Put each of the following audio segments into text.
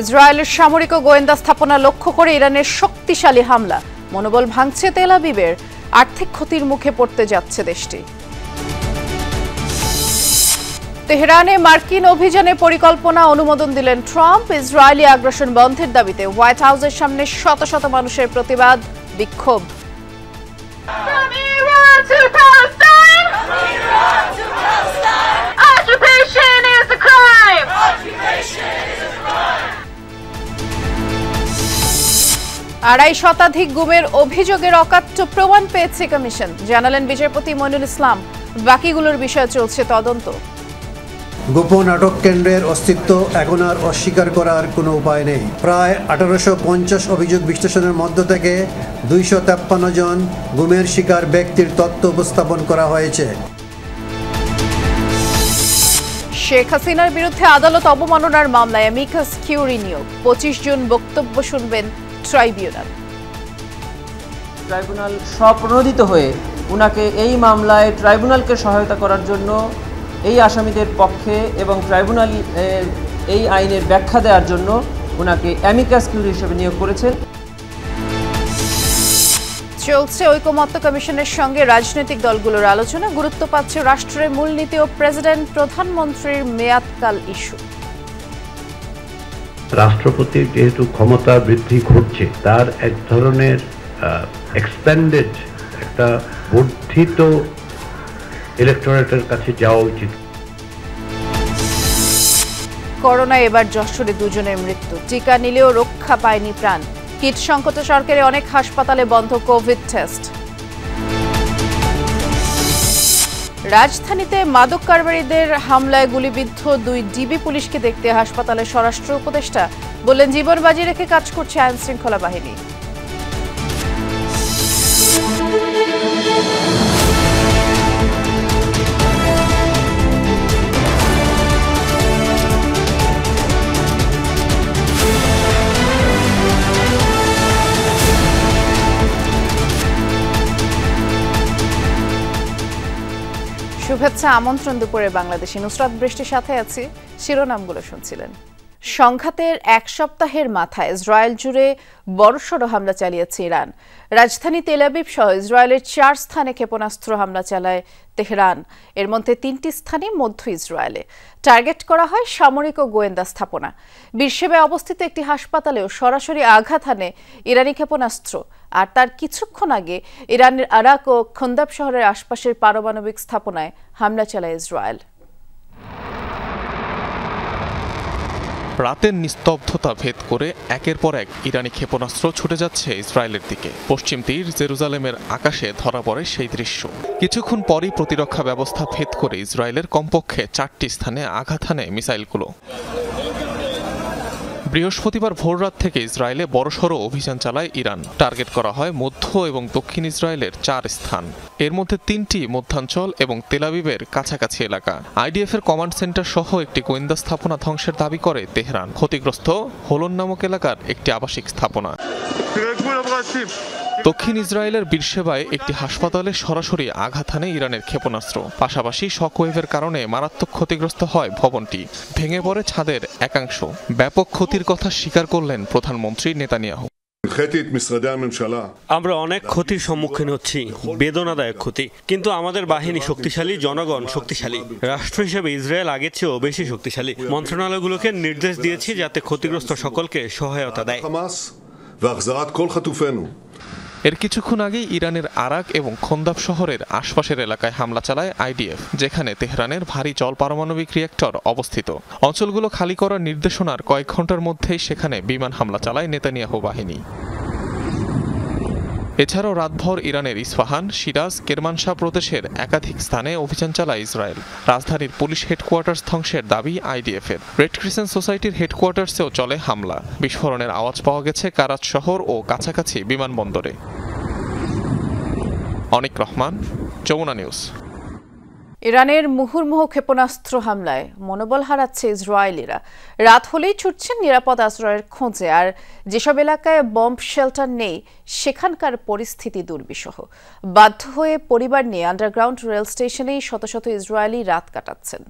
ইসরায়েলের সামরিক ও গোয়েন্দা স্থাপনা লক্ষ্য করে ইরানের শক্তিশালী হামলা, মনোবল ভাঙছে তেল আবিবের, আর্থিক ক্ষতির মুখে পড়তে যাচ্ছে দেশটি। তেহরানে মার্কিন অভিযানের পরিকল্পনা অনুমোদন দিলেন ট্রাম্প। ইসরায়েলি আগ্রাসন বন্ধের দাবিতে হোয়াইট হাউসের সামনে শত শত মানুষের প্রতিবাদ, বিক্ষোভ। আড়াই শতাধিক গুমের অভিযোগের অকাট্য প্রমাণ পেয়েছে কমিশন, জানালেন বিচারপতি মইনুল ইসলাম। বাকিগুলোর বিষয়ে চলছে তদন্ত। গোপন আটক কেন্দ্রের অস্তিত্ব এখন আর অস্বীকার করার কোনো উপায় নেই। প্রায় 1850 অভিযোগ বিশ্লেষণের মধ্য থেকে 253 জন গুমের শিকার ব্যক্তির তথ্য উপস্থাপন করা হয়েছে। শেখ হাসিনার বিরুদ্ধে আদালত অবমাননার মামলায় অ্যামিকাস কিউরি নিয়োগ, 25 জন বক্তব্য শুনবেন ট্রাইব্যুনাল। ট্রাইব্যুনাল স্বপ্রণোদিত হয়ে উনাকে এই মামলায় ট্রাইব্যুনালকে সহায়তা করার জন্য এই আসামিদের পক্ষে এবং ট্রাইব্যুনাল এই আইনের ব্যাখ্যা দেওয়ার জন্য উনাকে অ্যামিকাস কিউরি হিসেবে নিয়োগ করেছেন। চলছে ঐকমত্য কমিশনের সঙ্গে রাজনৈতিক দলগুলোর আলোচনা, গুরুত্ব পাচ্ছে রাষ্ট্রের মূলনীতি ও প্রেসিডেন্ট প্রধানমন্ত্রীর মেয়াদকাল ইস্যু। রাষ্ট্রপতির যেহেতু ক্ষমতা বৃদ্ধি ঘটছে, তার এক ধরনের এক্সপ্যান্ডেড একটা বর্ধিত ইলেকটোরেটের কাছে যাওয়া উচিত। করোনায় এবার যশোরে 2 জনের মৃত্যু, টিকা নিলেও রক্ষা পায়নি প্রাণ। কিট সংকটে সরকারের অনেক হাসপাতালে বন্ধ কোভিড টেস্ট। রাজধানীতে মাদক কারবারিদের হামলায় গুলিবিদ্ধ 2 ডিবি পুলিশকে দেখতে হাসপাতালে স্বরাষ্ট্র উপদেষ্টা, বললেন জীবন বাজি রেখে কাজ করছে আইন শৃঙ্খলা বাহিনী। শুভেচ্ছা, আমন্ত্রণ দুপুরে বাংলাদেশে। নুসরাত বৃষ্টির সাথে আছি। শিরোনামগুলো শুনছিলেন। সংঘাতের এক সপ্তাহের মাথায় ইসরায়েল জুড়ে বড়সড় হামলা চালিয়েছে ইরান। রাজধানী তেল আবিব সহ ইসরায়েলের 4 স্থানে ক্ষেপণাস্ত্র হামলা চালায় তেহরান। এর মধ্যে 3টি স্থানে মধ্য ইসরায়েলে। টার্গেট করা হয় সামরিক ও গোয়েন্দা স্থাপনা। বিরশেবায় অবস্থিত একটি হাসপাতালেও সরাসরি আঘাত হানে ইরানি ক্ষেপণাস্ত্র। আর তার কিছুক্ষণ আগে ইরানের আরাক ও খন্দাব শহরের আশপাশের পারমাণবিক স্থাপনায় হামলা চালায় ইসরায়েল। রাতের নিস্তব্ধতা ভেদ করে একের পর এক ইরানি ক্ষেপণাস্ত্র ছুটে যাচ্ছে ইসরায়েলের দিকে। পশ্চিম তীর জেরুজালেমের আকাশে ধরা পড়ে সেই দৃশ্য। কিছুক্ষণ পরই প্রতিরক্ষা ব্যবস্থা ভেদ করে ইসরায়েলের কমপক্ষে 4টি স্থানে আঘাত হানে মিসাইলগুলো। বৃহস্পতিবার ভোররাত থেকে ইসরায়েলে বড়সড় অভিযান চালায় ইরান। টার্গেট করা হয় মধ্য এবং দক্ষিণ ইসরায়েলের 4 স্থান। এর মধ্যে 3টি মধ্যাঞ্চল এবং তেল আবিবের কাছাকাছি এলাকা। আইডিএফ এর কমান্ড সেন্টার সহ একটি গোয়েন্দা স্থাপনা ধ্বংসের দাবি করে তেহরান। ক্ষতিগ্রস্ত হোলন নামক এলাকার একটি আবাসিক স্থাপনা। দক্ষিণ ইসরায়েলের বীরশেবায় একটি হাসপাতালে সরাসরি আঘাত হানে ইরানের ক্ষেপণাস্ত্র। পাশাপাশি শকওয়েভের কারণে মারাত্মক ক্ষতিগ্রস্ত হয় ভবনটি। ভেঙে পড়ে ছাদের একাংশ। ব্যাপক ক্ষতির কথা স্বীকার করলেন প্রধানমন্ত্রী নেতানিয়াহু। আমরা অনেক ক্ষতির সম্মুখীন হচ্ছি, বেদনাদায়ক ক্ষতি, কিন্তু আমাদের বাহিনী শক্তিশালী, জনগণ শক্তিশালী। রাষ্ট্র হিসেবে ইসরায়েল আগের চেয়েও বেশি শক্তিশালী। মন্ত্রণালয়গুলোকে নির্দেশ দিয়েছি যাতে ক্ষতিগ্রস্ত সকলকে সহায়তা দেয়। এর কিছুক্ষণ আগেই ইরানের আরাক এবং খন্দাব শহরের আশপাশের এলাকায় হামলা চালায় আইডিএফ, যেখানে তেহরানের ভারী জল পারমাণবিক রিয়েক্টর অবস্থিত। অঞ্চলগুলো খালি করার নির্দেশনার কয়েক ঘন্টার মধ্যেই সেখানে বিমান হামলা চালায় নেতানিয়াহু বাহিনী। এছাড়াও রাতভর ইরানের ইস্পাহান, সিরাজ, কেরমানশাহ প্রদেশের একাধিক স্থানে অভিযান চালায় ইসরায়েল। রাজধানীর পুলিশ হেডকোয়ার্টার্স ধ্বংসের দাবি আইডিএফের। রেড ক্রিসেন্ট সোসাইটির হেডকোয়ার্টার্সেও চলে হামলা। বিস্ফোরণের আওয়াজ পাওয়া গেছে কারাচ শহর ও কাছাকাছি বিমানবন্দরে। অনিক রহমান, যমুনা নিউজ। ইরানের মুহুর্মুহু ক্ষেপণাস্ত্র হামলায় মনোবল হারাচ্ছে ইসরায়েলিরা। রাত হলেই ছুটছেন নিরাপদ আশ্রয়ের খোঁজে, আর যেসব এলাকায় বম্ব শেল্টার নেই সেখানকার পরিস্থিতি দুর্বিষহ। বাধ্য হয়ে পরিবার নিয়ে আন্ডারগ্রাউন্ড রেল স্টেশনেই শত শত ইসরায়েলি রাত কাটাচ্ছেন।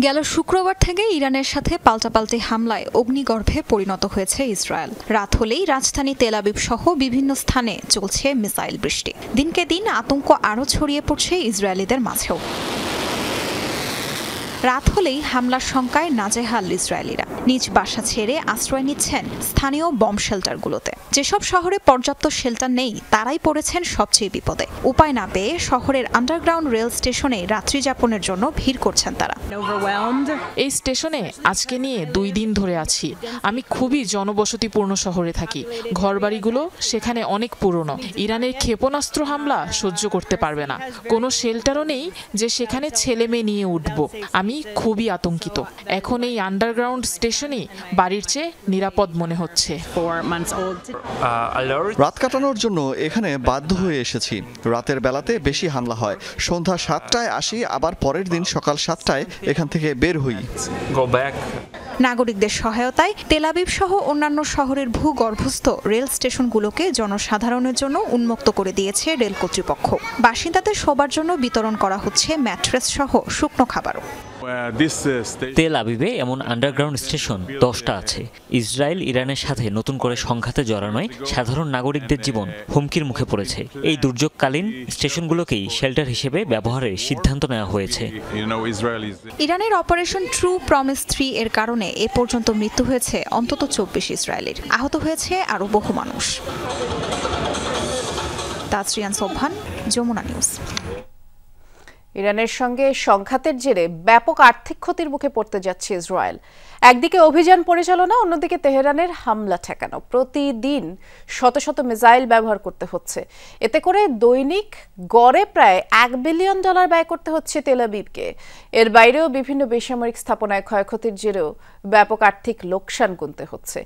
গেল শুক্রবার থেকে ইরানের সাথে পাল্টাপাল্টি হামলায় অগ্নিগর্ভে পরিণত হয়েছে ইসরায়েল। রাত হলেই রাজধানী তেল আবিব সহ বিভিন্ন স্থানে চলছে মিসাইল বৃষ্টি। দিনকে দিন আতঙ্ক আরও ছড়িয়ে পড়ছে ইসরায়েলিদের মাঝেও। রাত হলেই হামলার শঙ্কায় নাজেহাল ইসরায়েলিরা। নিজ বাসা ছেড়ে আশ্রয় নিচ্ছেন স্থানীয় বম্ব শেল্টারগুলোতে। যেসব শহরে পর্যাপ্ত শেল্টার নেই তারাই পড়েছেন সবচেয়ে বিপদে। উপায় না পেয়ে শহরের আন্ডারগ্রাউন্ড রেল স্টেশনে রাত্রি যাপনের জন্য ভিড় করছেন তারা। এই স্টেশনে আজকে নিয়ে 2 দিন ধরে আছি। আমি খুবই জনবসতিপূর্ণ শহরে থাকি। ঘরবাড়িগুলো সেখানে অনেক পুরনো। ইরানের ক্ষেপণাস্ত্র হামলা সহ্য করতে পারবে না। কোনো শেল্টারও নেই যে সেখানে ছেলে মেয়ে নিয়ে উঠব। আমি খুবই আতঙ্কিত। এখন এই আন্ডারগ্রাউন্ড স্টেশনই বাড়ির চেয়ে নিরাপদ মনে হচ্ছে। রাত কাটানোর জন্য এখানে বাধ্য হয়ে এসেছি। রাতের বেলাতে বেশি হামলা হয়। সন্ধ্যা 7টায় আসি, আবার পরের দিন সকাল 7টায় এখান থেকে বের হই। নাগরিকদের সহায়তায় তেল আবিব সহ অন্যান্য শহরের ভূগর্ভস্থ রেল স্টেশনগুলোকে জনসাধারণের জন্য উন্মুক্ত করে দিয়েছে রেল কর্তৃপক্ষ। বাসিন্দাদের সবার জন্য বিতরণ করা হচ্ছে ম্যাট্রেস সহ শুকনো খাবারও। তেল আবিবে এমন আন্ডারগ্রাউন্ড স্টেশন 10টা আছে। ইসরায়েল ইরানের সাথে নতুন করে সংঘাতে জড়ানোয় সাধারণ নাগরিকদের জীবন হুমকির মুখে পড়েছে। এই দুর্যোগকালীন স্টেশনগুলোকেই শেল্টার হিসেবে ব্যবহারের সিদ্ধান্ত নেওয়া হয়েছে। ইরানের অপারেশন ট্রু প্রমিস 3 এর কারণে এ পর্যন্ত মৃত্যু হয়েছে অন্তত 24 ইসরায়েলির। আহত হয়েছে আরও বহু মানুষ। তাসরিয়ান সোবহান, যমুনা নিউজ। ইরানের সঙ্গে সংঘাতের জেরে ব্যাপক আর্থিক ক্ষতির মুখে পড়তে যাচ্ছে ইসরায়েল। একদিকে অভিযান পরিচালনা, অন্যদিকে তেহরানের হামলা ঠেকানো। প্রতিদিন শত শত মিসাইল ব্যবহার করতে হচ্ছে। এতে করে দৈনিক গড়ে প্রায় $1 বিলিয়ন ব্যয় করতে হচ্ছে তেল আবিবকে। এর বাইরেও বিভিন্ন বেসামরিক স্থাপনায় ক্ষয়ক্ষতির জেরেও ব্যাপক আর্থিক লোকসান গুনতে হচ্ছে।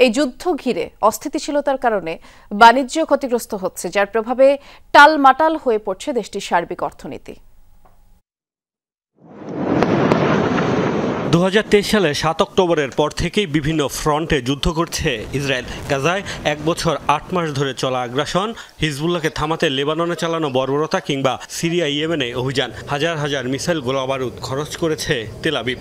এই যুদ্ধ ঘিরে অস্থিতিশীলতার কারণে বাণিজ্য ক্ষতিগ্রস্ত হচ্ছে, যার প্রভাবে টালমাটাল হয়ে পড়ছে দেশটির সার্বিক অর্থনীতি। 2023 সালে 7 অক্টোবরের পর থেকেই বিভিন্ন ফ্রন্টে যুদ্ধ করছে ইসরায়েল। গাজায় 1 বছর 8 মাস ধরে চলা আগ্রাসন, হিজবুল্লাহকে থামাতে লেবাননে চালানো বর্বরতা কিংবা সিরিয়া ইয়েমেনে অভিযান, হাজার হাজার মিসাইল গোলাবারুদ খরচ করেছে তেল আবিব।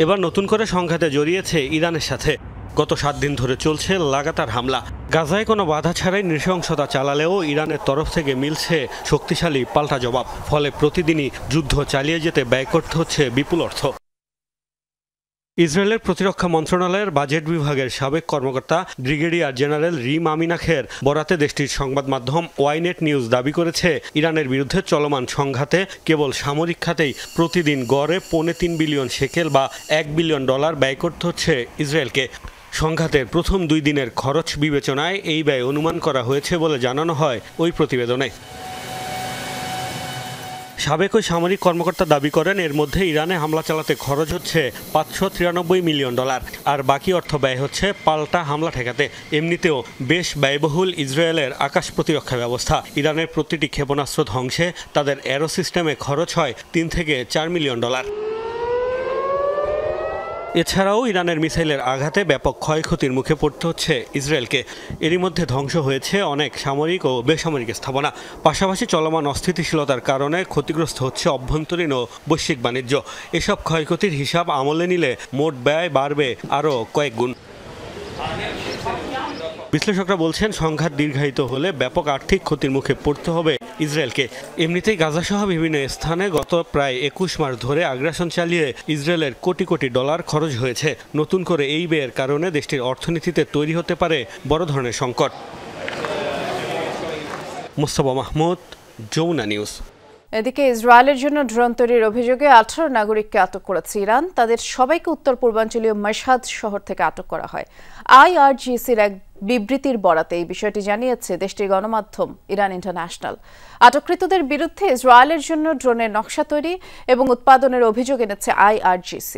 এবার নতুন করে সংঘাতে জড়িয়েছে ইরানের সাথে। গত 7 দিন ধরে চলছে লাগাতার হামলা। গাজায় কোনো বাধা ছাড়াই নৃশংসতা চালালেও ইরানের তরফ থেকে মিলছে শক্তিশালী পাল্টা জবাব। ফলে প্রতিদিনই যুদ্ধ চালিয়ে যেতে ব্যয় করতে হচ্ছে বিপুল অর্থ। ইসরায়েলের প্রতিরক্ষা মন্ত্রণালয়ের বাজেট বিভাগের সাবেক কর্মকর্তা ব্রিগেডিয়ার জেনারেল রিম আমিনাখের বরাতে দেশটির সংবাদ মাধ্যম ওয়াইনেট নিউজ দাবি করেছে, ইরানের বিরুদ্ধে চলমান সংঘাতে কেবল সামরিক খাতেই প্রতিদিন গড়ে $3.25 বিলিয়ন শেকেল বা $1 বিলিয়ন ব্যয় করতে হচ্ছে ইসরায়েলকে। সংঘাতের প্রথম 2 দিনের খরচ বিবেচনায় এই ব্যয় অনুমান করা হয়েছে বলে জানানো হয় ওই প্রতিবেদনে। সাবেক ওই সামরিক কর্মকর্তা দাবি করেন, এর মধ্যে ইরানে হামলা চালাতে খরচ হচ্ছে $593 মিলিয়ন, আর বাকি অর্থ ব্যয় হচ্ছে পাল্টা হামলা ঠেকাতে। এমনিতেও বেশ ব্যয়বহুল ইসরায়েলের আকাশ প্রতিরক্ষা ব্যবস্থা। ইরানের প্রতিটি ক্ষেপণাস্ত্র ধ্বংসে তাদের অ্যারো সিস্টেমে খরচ হয় $3 থেকে $4 মিলিয়ন। এছাড়াও ইরানের মিসাইলের আঘাতে ব্যাপক ক্ষয়ক্ষতির মুখে পড়তে হচ্ছে ইসরায়েলকে। এরই মধ্যে ধ্বংস হয়েছে অনেক সামরিক ও বেসামরিক স্থাপনা। পাশাপাশি চলমান অস্থিতিশীলতার কারণে ক্ষতিগ্রস্ত হচ্ছে অভ্যন্তরীণ ও বৈশ্বিক বাণিজ্য। এসব ক্ষয়ক্ষতির হিসাব আমলে নিলে মোট ব্যয় বাড়বে আরও কয়েক গুণ। বিশ্লেষকরা বলছেন, সংঘাত দীর্ঘায়িত হলে ব্যাপক আর্থিক ক্ষতির মুখে পড়তে হবে ইসরায়েলকে। এমনিতেই গাজাসহ বিভিন্ন স্থানে গত প্রায় 21 মাস ধরে আগ্রাসন চালিয়ে ইসরায়েলের কোটি কোটি ডলার খরচ হয়েছে। নতুন করে এই ব্যয়ের কারণে দেশটির অর্থনীতিতে তৈরি হতে পারে বড় ধরনের সংকট। মুস্তাফা মাহমুদ, যমুনা নিউজ। এদিকে ইসরায়েলের জন্য ড্রোন তৈরির অভিযোগে 18 নাগরিককে আটক করেছে ইরান। তাদের সবাইকে উত্তর পূর্বাঞ্চলীয় মাশহাদ শহর থেকে আটক করা হয়। IRGCর এক বিবৃতির বরাতে এই বিষয়টি জানিয়েছে দেশটির গণমাধ্যম ইরান ইন্টারন্যাশনাল। আটককৃতদের বিরুদ্ধে ইসরায়েলের জন্য ড্রোনের নকশা তৈরি এবং উৎপাদনের অভিযোগ এনেছে IRGC।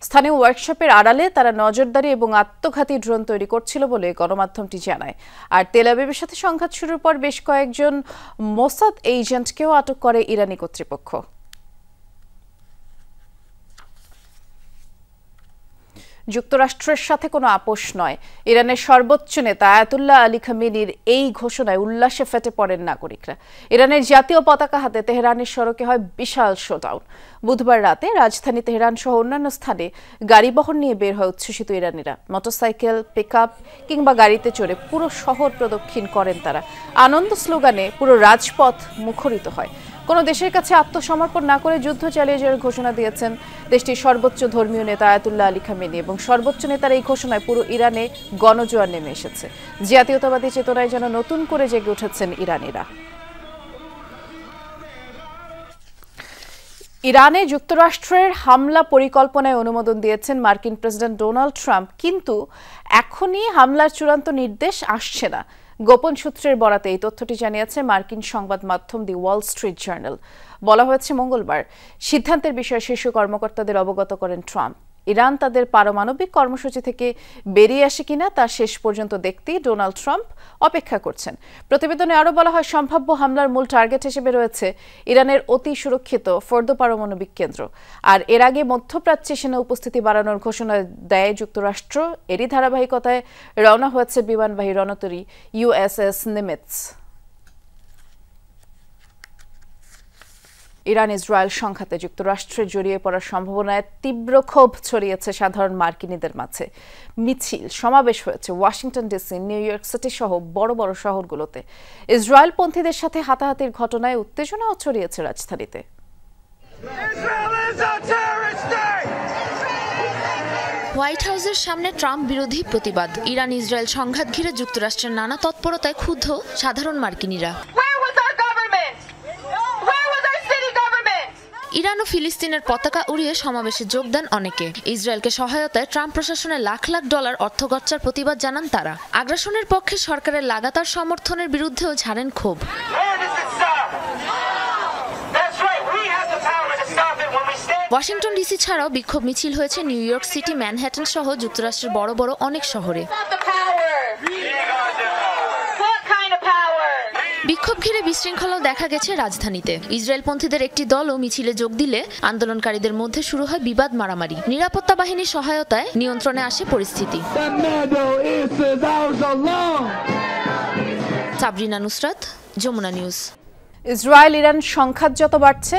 স্থানীয় ওয়ার্কশপের আড়ালে তারা নজরদারি এবং আত্মঘাতী ড্রোন তৈরি করছিল বলে গণমাধ্যমটি জানায়। আর তেল আবিবের সাথে সংঘাত শুরুর পর বেশ কয়েকজন মোসাদ এজেন্টকেও আটক করে ইরানি কর্তৃপক্ষ। যুক্তরাষ্ট্রের সাথে কোনো আপোষ নয়, ইরানের সর্বোচ্চ নেতা আয়াতুল্লাহ আলী খামেনির এই ঘোষণায় উল্লাসে ফেটে পড়েন নাগরিকরা। ইরানের জাতীয় পতাকা হাতে তেহরানের সড়কে হয় বিশাল শোডাউন। বুধবার রাতে রাজধানী তেহরান সহ অন্যান্য স্থানে গাড়িবহর নিয়ে বের হয় উচ্ছ্বসিত ইরানিরা। মোটরসাইকেল, পিকআপ কিংবা গাড়িতে চড়ে পুরো শহর প্রদক্ষিণ করেন তারা। আনন্দ স্লোগানে পুরো রাজপথ মুখরিত হয়। কোনো দেশের কাছে আত্মসমর্পণ না করে যুদ্ধ চালিয়ে যাওয়ার ঘোষণা দিয়েছেন দেশটির সর্বোচ্চ ধর্মীয় নেতা আয়াতুল্লাহ আলী খামেনি এবং সর্বোচ্চ নেতার এই ঘোষণায় পুরো ইরানে গণজোয়ার নেমে এসেছে। জাতীয়তাবাদী চেতনায় যেন নতুন করে জেগে উঠেছেন ইরানিরা। ইরানে যুক্তরাষ্ট্রের হামলা পরিকল্পনায় অনুমোদন দিয়েছেন মার্কিন প্রেসিডেন্ট ডোনাল্ড ট্রাম্প, কিন্তু এখনই হামলার চূড়ান্ত নির্দেশ আসছে না। গোপন সূত্রের বরাতে এই তথ্যটি জানিয়েছে মার্কিন সংবাদ মাধ্যম দি ওয়াল স্ট্রিট জার্নাল। বলা হয়েছে মঙ্গলবার সিদ্ধান্তের বিষয়ে শীর্ষ কর্মকর্তাদের অবগত করেন ট্রাম্প। ইরান তাদের পারমাণবিক কর্মসূচি থেকে বেরিয়ে আসে কিনা তা শেষ পর্যন্ত দেখতেই ডোনাল্ড ট্রাম্প অপেক্ষা করছেন। প্রতিবেদনে আরও বলা হয়, সম্ভাব্য হামলার মূল টার্গেট হিসেবে রয়েছে ইরানের অতি সুরক্ষিত ফোর্দো পারমাণবিক কেন্দ্র। আর এর আগে মধ্যপ্রাচ্যে সেনা উপস্থিতি বাড়ানোর ঘোষণা দেয় যুক্তরাষ্ট্র। এরই ধারাবাহিকতায় রওনা হয়েছে বিমানবাহী রণতরী USS নিমিটজ। ইরান ইসরায়েল সংঘাতে যুক্তরাষ্ট্রের জড়িয়ে পড়ার সম্ভাবনায় তীব্র ক্ষোভ ছড়িয়েছে সাধারণ মার্কিনীদের মাঝে। মিছিল সমাবেশ হয়েছে Washington DC, new York city সহ বড় বড় শহরগুলোতে। ইসরায়েলপন্থীদের সাথে হাতাহাতির ঘটনায় উত্তেজনাও ছড়িয়েছে রাজধানীতে। হোয়াইট হাউসের সামনে ট্রাম্প বিরোধী প্রতিবাদ। ইরান ইসরায়েল সংঘাত ঘিরে যুক্তরাষ্ট্রের নানা তৎপরতায় ক্ষুব্ধ সাধারণ মার্কিনীরা। ইরান ও ফিলিস্তিনের পতাকা উড়িয়ে সমাবেশে যোগ দেন অনেকে। ইসরায়েলকে সহায়তায় ট্রাম্প প্রশাসনের লাখ লাখ ডলার অর্থগচ্ছার প্রতিবাদ জানান তারা। আগ্রাসনের পক্ষে সরকারের লাগাতার সমর্থনের বিরুদ্ধেও ঝাড়েন ক্ষোভ। ওয়াশিংটন ডিসি ছাড়াও বিক্ষোভ মিছিল হয়েছে নিউ ইয়র্ক সিটি, ম্যানহাটন সহ যুক্তরাষ্ট্রের বড় বড় অনেক শহরে। বিক্ষোভ ঘিরে বিশৃঙ্খলাও দেখা গেছে রাজধানীতে। ইসরায়েলপন্থীদের একটি দলও মিছিলে যোগ দিলে আন্দোলনকারীদের মধ্যে শুরু হয় বিবাদ মারামারি। নিরাপত্তা বাহিনীর সহায়তায় নিয়ন্ত্রণে আসে পরিস্থিতি। Sabrina Nusrat, Jamuna news. Israel Iran সংঘাত যত বাড়ছে,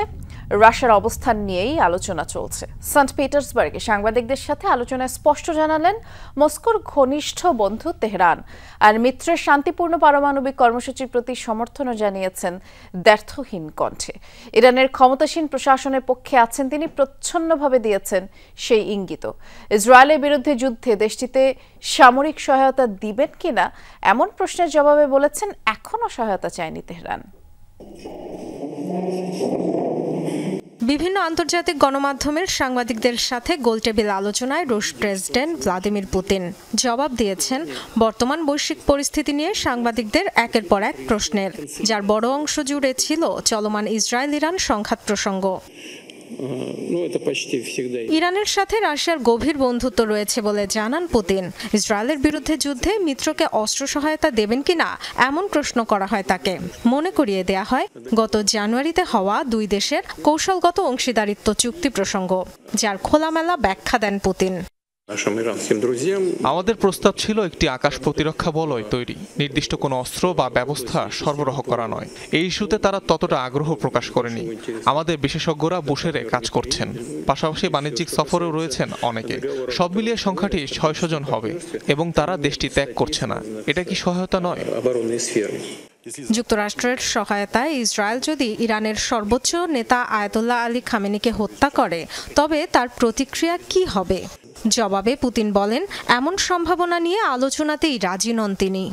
রাশিয়ার অবস্থান নিয়েই আলোচনা চলছে। সেন্ট পিটার্সবার্গে সাংবাদিকদের সাথে আলোচনায় স্পষ্ট জানালেন মস্কোর ঘনিষ্ঠ বন্ধু তেহরান। আর মিত্রের শান্তিপূর্ণ পারমাণবিক কর্মসূচির প্রতি সমর্থনও জানিয়েছেন দ্ব্যর্থহীন কণ্ঠে। ইরানের ক্ষমতাসীন প্রশাসনের পক্ষে আছেন তিনি, প্রচ্ছন্নভাবে দিয়েছেন সেই ইঙ্গিত। ইসরায়েলের বিরুদ্ধে যুদ্ধে দেশটিতে সামরিক সহায়তা দিবেন কিনা এমন প্রশ্নের জবাবে বলেছেন এখনও সহায়তা চায়নি তেহরান। বিভিন্ন আন্তর্জাতিক গণমাধ্যমের সাংবাদিকদের সাথে গোলটেবিল আলোচনায় রুশ প্রেসিডেন্ট ভ্লাদিমির পুতিন জবাব দিয়েছেন বর্তমান বৈশ্বিক পরিস্থিতি নিয়ে সাংবাদিকদের একের পর এক প্রশ্নের, যার বড় অংশ জুড়ে ছিল চলমান ইসরায়েল ইরান সংঘাত প্রসঙ্গ। ইরানের সাথে রাশিয়ার গভীর বন্ধুত্ব রয়েছে বলে জানান পুতিন। ইসরায়েলের বিরুদ্ধে যুদ্ধে মিত্রকে অস্ত্র সহায়তা দেবেন কিনা এমন প্রশ্ন করা হয় তাকে। মনে করিয়ে দেয়া হয় গত জানুয়ারিতে হওয়া দুই দেশের কৌশলগত অংশীদারিত্ব চুক্তি প্রসঙ্গ, যার খোলামেলা ব্যাখ্যা দেন পুতিন। আমাদের প্রস্তাব ছিল একটি আকাশ প্রতিরক্ষা বলয় তৈরি, নির্দিষ্ট কোনো অস্ত্র বা ব্যবস্থা সরবরাহ করা নয়। এই ইস্যুতে তারা ততটা আগ্রহ প্রকাশ করেনি। আমাদের বিশেষজ্ঞরা বসে কাজ করছেন, পাশাপাশি বাণিজ্যিক সফরেও রয়েছেন অনেকে। সব মিলিয়ে সংখ্যাটি 600 জন হবে এবং তারা দেশটি ত্যাগ করছে না। এটা কি সহায়তা নয়? যুক্তরাষ্ট্রের সহায়তায় ইসরায়েল যদি ইরানের সর্বোচ্চ নেতা আয়াতুল্লাহ আলী খামেনিকে হত্যা করে, তবে তার প্রতিক্রিয়া কি হবে? জবাবে পুতিন বলেন, এমন সম্ভাবনা নিয়ে আলোচনাতেই রাজি নন তিনি।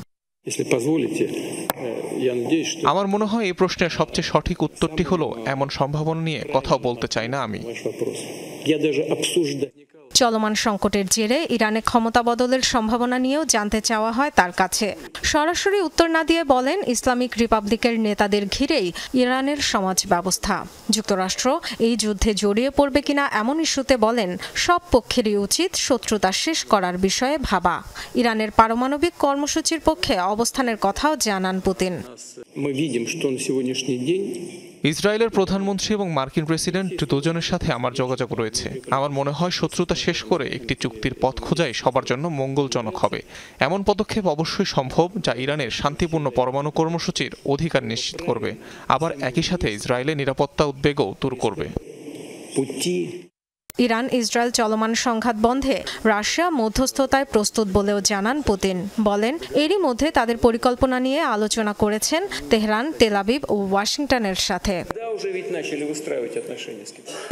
আমার মনে হয় এই প্রশ্নের সবচেয়ে সঠিক উত্তরটি হলো এমন সম্ভাবনা নিয়ে কথা বলতে চাই না আমি। চলমান সংকটের জেরে ইরানে ক্ষমতা বদলের সম্ভাবনা নিয়েও জানতে চাওয়া হয় তার কাছে। সরাসরি উত্তর না দিয়ে বলেন, ইসলামিক রিপাবলিকের নেতাদের ঘিরেই ইরানের সমাজ ব্যবস্থা। যুক্তরাষ্ট্র এই যুদ্ধে জড়িয়ে পড়বে কিনা এমন ইস্যুতে বলেন, সব পক্ষেরই উচিত শত্রুতা শেষ করার বিষয়ে ভাবা। ইরানের পারমাণবিক কর্মসূচির পক্ষে অবস্থানের কথাও জানান পুতিন। ইসরায়েলের প্রধানমন্ত্রী এবং মার্কিন প্রেসিডেন্ট দুজনের সাথে আমার যোগাযোগ রয়েছে। আমার মনে হয় শত্রুতা শেষ করে একটি চুক্তির পথ খোঁজাই সবার জন্য মঙ্গলজনক হবে। এমন পদক্ষেপ অবশ্যই সম্ভব যা ইরানের শান্তিপূর্ণ পরমাণু কর্মসূচির অধিকার নিশ্চিত করবে, আবার একই সাথে ইসরায়েলের নিরাপত্তা উদ্বেগও দূর করবে। ইরান ইসরায়েল চলমান সংঘাত বন্ধে রাশিয়া মধ্যস্থতায় প্রস্তুত বলেও জানান পুতিন। বলেন, এরই মধ্যে তাদের পরিকল্পনা নিয়ে আলোচনা করেছেন তেহরান, তেল আবিব ও ওয়াশিংটনের সাথে।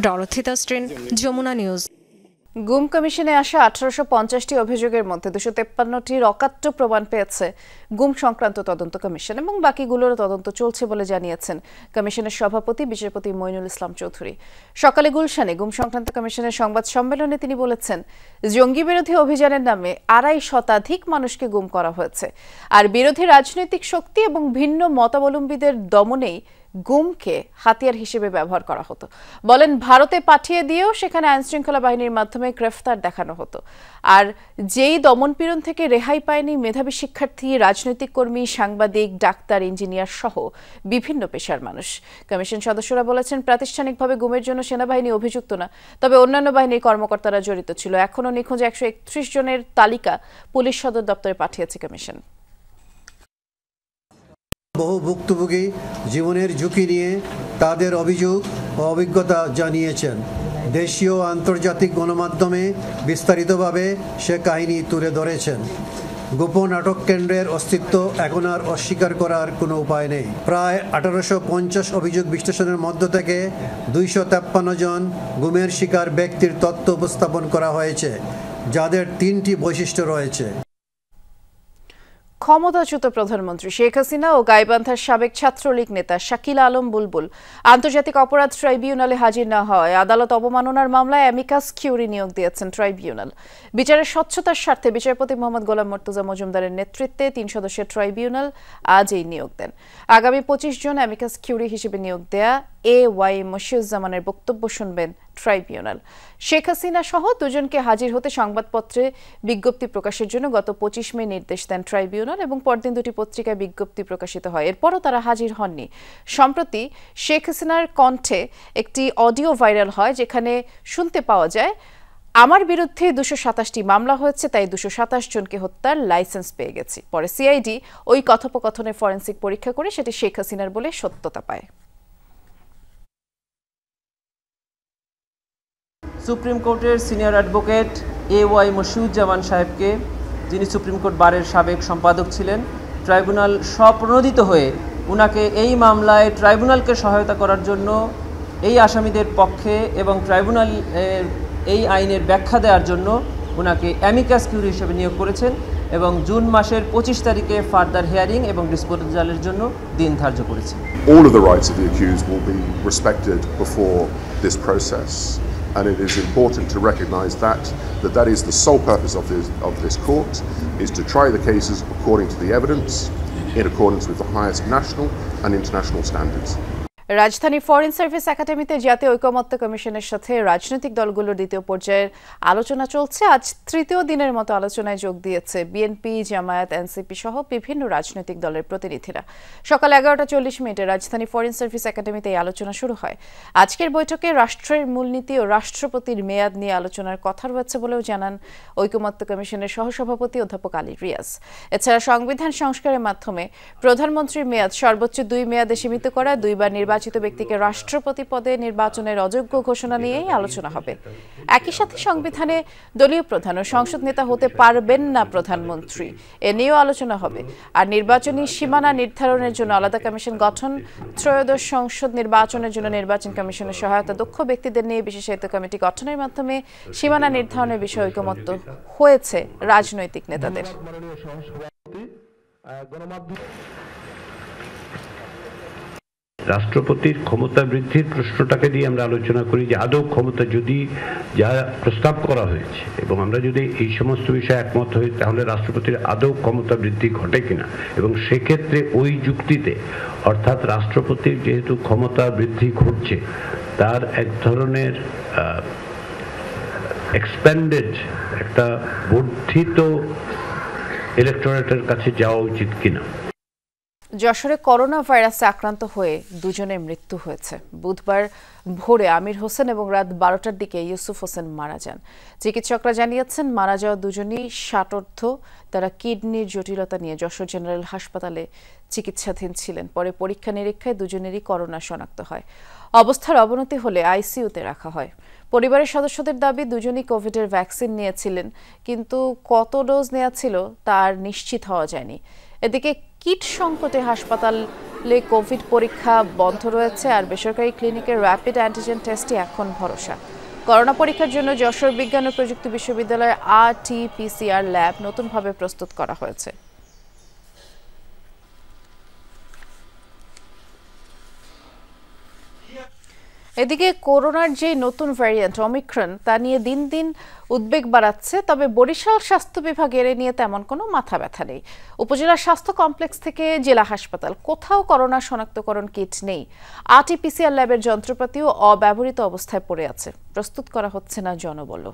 ডরথি তাস্ট্রিন, যমুনা নিউজ। গুম কমিশনে আসা 1850টি অভিযোগের মধ্যে 253টির অকাট্য প্রমাণ পেয়েছে গুম সংক্রান্ত তদন্ত কমিশন এবং বাকিগুলোর তদন্ত চলছে বলে জানিয়েছেন কমিশনের সভাপতি বিচারপতি মইনুল ইসলাম চৌধুরী। সকালে গুলশানে গুম সংক্রান্ত কমিশনের সংবাদ সম্মেলনে তিনি বলেছেন, জঙ্গি বিরোধী অভিযানের নামে 2.5 শতাধিক মানুষকে গুম করা হয়েছে, আর বিরোধী রাজনৈতিক শক্তি এবং ভিন্ন মতাবলম্বীদের দমনেই গুমকে হাতিয়ার হিসেবে ব্যবহার করা হতো। বলেন, ভারতে পাঠিয়ে দিয়েও সেখানে আইনশৃঙ্খলা বাহিনীর মাধ্যমে গ্রেফতার দেখানো হতো। আর যেই দমনপীড়ন থেকে রেহাই পায়নি মেধাবী শিক্ষার্থী, রাজনৈতিক কর্মী, সাংবাদিক, ডাক্তার, ইঞ্জিনিয়ার সহ বিভিন্ন পেশার মানুষ। কমিশন সদস্যরা বলেছেন, প্রাতিষ্ঠানিকভাবে গুমের জন্য সেনাবাহিনী অভিযুক্ত না, তবে অন্যান্য বাহিনীর কর্মকর্তারা জড়িত ছিল। এখনও নিখোঁজ 131 জনের তালিকা পুলিশ সদর দপ্তরে পাঠিয়েছে কমিশন। বহু ভুক্তভোগী জীবনের ঝুঁকি নিয়ে তাদের অভিযোগ ও অভিজ্ঞতা জানিয়েছেন। দেশীয় ও আন্তর্জাতিক গণমাধ্যমে বিস্তারিতভাবে সে কাহিনী তুলে ধরেছেন। গোপন আটক কেন্দ্রের অস্তিত্ব এখন আর অস্বীকার করার কোনো উপায় নেই। প্রায় 1850 অভিযোগ বিশ্লেষণের মধ্য থেকে 253 জন গুমের শিকার ব্যক্তির তথ্য উপস্থাপন করা হয়েছে, যাদের 3টি বৈশিষ্ট্য রয়েছে। ক্ষমতাচ্যুত প্রধানমন্ত্রী শেখ হাসিনা ও গাইবান্ধার সাবেক ছাত্রলীগ নেতা শাকিল আলম বুলবুল আন্তর্জাতিক অপরাধ ট্রাইব্যুনালে হাজির না হওয়ায় আদালত অবমাননার মামলায় অ্যামিকাস কিউরি নিয়োগ দিয়েছেন ট্রাইব্যুনাল। বিচারের স্বচ্ছতার স্বার্থে বিচারপতি মোহাম্মদ গোলাম মর্তুজা মজুমদারের নেতৃত্বে 3 সদস্যের ট্রাইব্যুনাল আজ এই নিয়োগ দেন। আগামী 25 জন অ্যামিকাস কিউরি হিসেবে নিয়োগ দেয়া A.Y. মশিউজ্জামানের বক্তব্য শুনবেন ট্রাইব্যুনাল। শেখ হাসিনা সহ 2 জনকে হাজির হতে সংবাদপত্রে বিজ্ঞপ্তি প্রকাশের জন্য গত 25 মে নির্দেশ দেন ট্রাইব্যুনাল এবং পরদিন 2টি পত্রিকায় বিজ্ঞপ্তি প্রকাশিত হয়। এরপরও তারা হাজির হননি। সম্প্রতি শেখ হাসিনার কণ্ঠে একটি অডিও ভাইরাল হয়, যেখানে শুনতে পাওয়া যায়, আমার বিরুদ্ধে 227টি মামলা হয়েছে, তাই 227 জনকে হত্যার লাইসেন্স পেয়ে গেছি। পরে সিআইডি ওই কথোপকথনের ফরেনসিক পরীক্ষা করে সেটি শেখ হাসিনার বলে সত্যতা পায়। সুপ্রিম কোর্টের সিনিয়র অ্যাডভোকেট A.Y. মশিউজ্জামান সাহেবকে, যিনি সুপ্রিম কোর্ট বারের সাবেক সম্পাদক ছিলেন, ট্রাইব্যুনাল স্বপ্রণোদিত হয়ে উনাকে এই মামলায় ট্রাইব্যুনালকে সহায়তা করার জন্য এই আসামিদের পক্ষে এবং ট্রাইব্যুনাল এই আইনের ব্যাখ্যা দেওয়ার জন্য উনাকে অ্যামিকাস কিউরি হিসেবে নিয়োগ করেছেন এবং জুন মাসের 25 তারিখে ফার্দার হিয়ারিং এবং ডিসপোজালের জন্য দিন ধার্য করেছেন। All of the rights of the accused will be respected before this process. And it is important to recognise that is the sole purpose of this court, is to try the cases according to the evidence, in accordance with the highest national and international standards. রাজধানী foreign service একাডেমিতে জাতীয় ঐকমত্য কমিশনের সাথে রাজনৈতিক দলগুলোর দ্বিতীয় পর্যায়ের আলোচনা চলছে। আজ তৃতীয় দিনের মতো আলোচনায় যোগ দিয়েছে বিএনপি, জামায়াত, এনসিপি সহ বিভিন্ন রাজনৈতিক দলের প্রতিনিধিরা। সকাল 11:40 রাজধানী ফরেন সার্ভিস একাডেমিতে এই আলোচনা শুরু হয়। আজকের বৈঠকে রাষ্ট্রের মূলনীতি ও রাষ্ট্রপতির মেয়াদ নিয়ে আলোচনার কথা রয়েছে বলেও জানান ঐকমত্য কমিশনের সহসভাপতি অধ্যাপক আলী রিয়াজ। এছাড়া সংবিধান সংস্কারের মাধ্যমে প্রধানমন্ত্রীর মেয়াদ সর্বোচ্চ 2 মেয়াদে সীমিত করা, 2বার নির্বাচিত ব্যক্তিকে রাষ্ট্রপতি পদে নির্বাচনের অযোগ্য ঘোষণা নিয়েই আলোচনা হবে। একই সাথে সংবিধানে দলীয় প্রধান ও সংসদ নেতা হতে পারবেন না প্রধানমন্ত্রী, এ নিয়েও আলোচনা হবে। আর নির্বাচনী সীমানা নির্ধারণের জন্য আলাদা কমিশন গঠন, ত্রয়োদশ সংসদ নির্বাচনের জন্য নির্বাচন কমিশনের সহায়তা, দক্ষ ব্যক্তিদের নিয়ে বিশেষায়িত কমিটি গঠনের মাধ্যমে সীমানা নির্ধারণের বিষয়ে ঐকমত্য হয়েছে রাজনৈতিক নেতাদের। রাষ্ট্রপতির ক্ষমতা বৃদ্ধির প্রশ্নটাকে দিয়ে আমরা আলোচনা করি যে আদৌ ক্ষমতা যদি যা প্রস্তাব করা হয়েছে এবং আমরা যদি এই সমস্ত বিষয়ে একমত হই তাহলে রাষ্ট্রপতির আদৌ ক্ষমতা বৃদ্ধি ঘটে কিনা, এবং সেক্ষেত্রে ওই যুক্তিতে অর্থাৎ রাষ্ট্রপতির যেহেতু ক্ষমতা বৃদ্ধি ঘটছে তার এক ধরনের এক্সপ্যান্ডেড একটা বর্ধিত ইলেকটোরেটের কাছে যাওয়া উচিত কিনা। যশোরে করোনা ভাইরাসে আক্রান্ত হয়ে দুজনের মৃত্যু হয়েছে। বুধবার ভোরে আমির হোসেন এবং রাত 12টার দিকে ইউসুফ হোসেন মারা যান। চিকিৎসকরা জানিয়েছেন মারা যাওয়া দুজনই ষাটোর্ধ্ব। তারা কিডনির জটিলতা নিয়ে যশোর জেনারেল হাসপাতালে চিকিৎসাধীন ছিলেন। পরে পরীক্ষা নিরীক্ষায় দুজনেরই করোনা শনাক্ত হয়। অবস্থার অবনতি হলে আইসিইউতে রাখা হয়। পরিবারের সদস্যদের দাবি দুজনই কোভিডের ভ্যাকসিন নিয়েছিলেন, কিন্তু কত ডোজ নেওয়া ছিল তার নিশ্চিত হওয়া যায়নি। এদিকে কিট সংকটে হাসপাতালে কোভিড পরীক্ষা বন্ধ রয়েছে, আর বেসরকারি ক্লিনিকের র্যাপিড অ্যান্টিজেন টেস্টই এখন ভরসা। করোনা পরীক্ষার জন্য যশোর বিজ্ঞান ও প্রযুক্তি বিশ্ববিদ্যালয়ের RT-PCR ল্যাব নতুনভাবে প্রস্তুত করা হয়েছে। এদিকে করোনার যে নতুন ভ্যারিয়েন্ট ওমিক্রন তা নিয়ে দিন দিন উদ্বেগ বাড়াচ্ছে। তবে বরিশাল স্বাস্থ্য বিভাগের এ নিয়ে তেমন কোনো মাথা ব্যথা নেই। উপজেলা স্বাস্থ্য কমপ্লেক্স থেকে জেলা হাসপাতাল কোথাও করোনা শনাক্তকরণ কিট নেই। RT-PCR ল্যাবের যন্ত্রপাতিও অব্যবহৃত অবস্থায় পড়ে আছে। প্রস্তুত করা হচ্ছে না জনবল।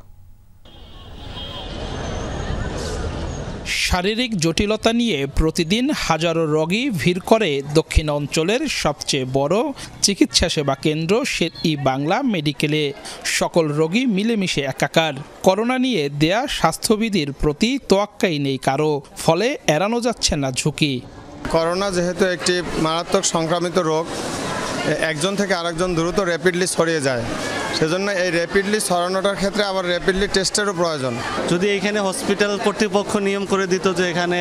শারীরিক জটিলতা নিয়ে প্রতিদিন হাজারো রোগী ভিড় করে দক্ষিণ অঞ্চলের সবচেয়ে বড় চিকিৎসা সেবা কেন্দ্র শের-ই-বাংলা মেডিকেলে। সকল রোগী মিলেমিশে একাকার। করোনা নিয়ে দেয়া স্বাস্থ্যবিধির প্রতি তোয়াক্কাই নেই কারো, ফলে এড়ানো যাচ্ছে না ঝুঁকি। করোনা যেহেতু একটি মারাত্মক সংক্রামিত রোগ, একজন থেকে আরেকজন দ্রুত র্যাপিডলি ছড়িয়ে যায়, সেজন্য এই র্যাপিডলি ছড়ানোটার ক্ষেত্রে আবার র্যাপিডলি টেস্টেরও প্রয়োজন। যদি এখানে হসপিটাল কর্তৃপক্ষ নিয়ম করে দিত যে এখানে